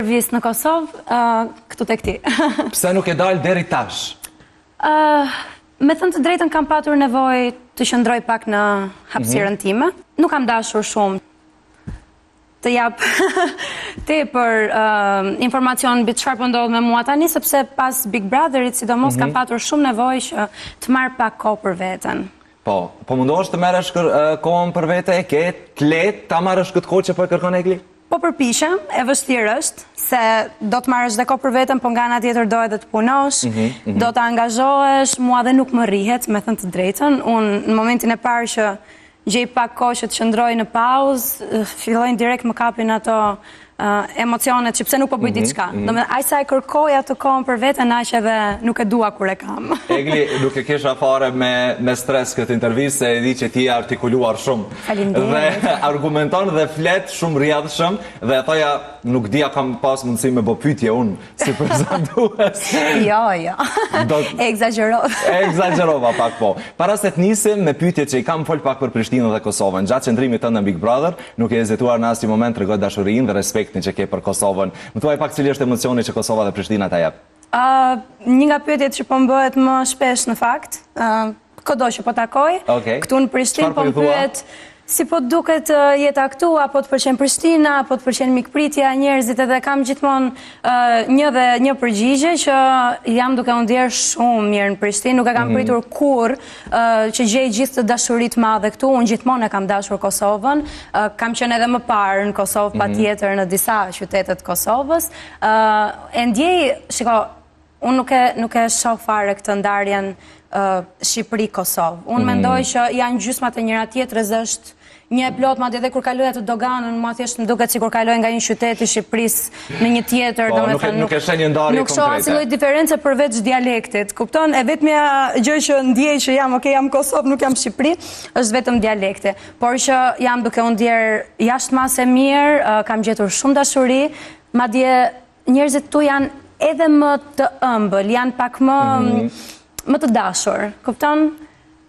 Servis në Kosovë, këtu tek ti. Pse nuk e dalë deri tash? Me thënë të drejtën kam patur nevojë të qëndroj pak në hapësirën time. Nuk kam dashur shumë të jap tepër informacion mbi çfarë po ndodh me mua tani, sepse pas Big Brotherit, sidomos kam patur shumë nevojë që të marr pak kohë për veten. Po mundohesh të merresh kohën për vete, e ke të lehtë ta marrësh këtë kohë që po e kërkon Egli? Po përpiqem, e vështirë është, se do të marrësh dhe kohë për veten, po nga ana tjetër do edhe të punosh, do të angazhohesh, mua dhe nuk më rrihet, me thënë të drejtën. Unë në momentin e parë që gjej pak kohë që të qëndroj në pauzë, fillojnë direkt më kapin ato emocionet që pse nuk po bëj diçka. Domethënë aq sa e kërkoj atë kohën për veten, aq edhe nuk e dua kur e kam. Egli, nuk e kisha fare me stres këtë intervistë, se e di që ti e artikuluar shumë. Faleminderit. Dhe argumenton dhe flet shumë rrjedhshëm dhe thoja nuk dia kam pas mundësi me bë pyetje unë si prezantues. Jo. E egzagjerova. E egzagjerova pak po. Para se të nisim me pyetjet që i kam fol pak për Prishtinën dhe Kosovën, gjatë qëndrimit tënd në Big Brother, nuk e hezituar në asnjë moment tregoj dashurinë dhe respektin që ke për Kosovën. Më thuaj pak cili është emocioni që Kosova dhe Prishtina ta jep. Një nga pyetjet që po më bëhet më shpesh në fakt, kudo që po takoj, këtu në Prishtinë po më pyet si po duket jeta këtu, apo të pëlqen Prishtina, apo të pëlqen mikpritja e njerëzit, edhe kam gjithmonë një përgjigje që jam duke u ndier shumë mirë në Prishtinë, nuk e kam pritur kurrë që gjej gjithë të dashuritë madhe këtu, unë gjithmonë e kam dashur Kosovën, kam qenë edhe më parë në Kosovë patjetër në disa qytete të Kosovës, e ndjej, shiko, unë nuk e shoh fare këtë ndarjen Shqipëri-Kosovë. Unë mendoj që janë gjysmat e njëra tjetrës, është një e plot, madje edhe kur kaloj atë doganën, mua thjesht më duket sikur kaloj nga një qytet i Shqipërisë në një tjetër, domethënë nuk e sheh një ndarje konkrete. Nuk shoh asnjë lloj diferencë përveç dialektit. Kupton? E vetmja gjë që ndjej që jam Kosovë, nuk jam Shqipëri, është vetëm dialekti. Por që jam duke u ndier jashtëmase mirë, kam gjetur shumë dashuri, madje njerëzit tu janë edhe më të ëmbël, janë pak më të dashur, kupton?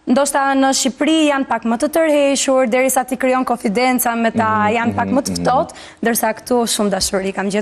Ndoshta në Shqipëri janë pak më të tërhequr, derisa ti krijon konfidenca me ta, janë pak më të ftohtë, ndërsa këtu shumë dashuri kam gjetur.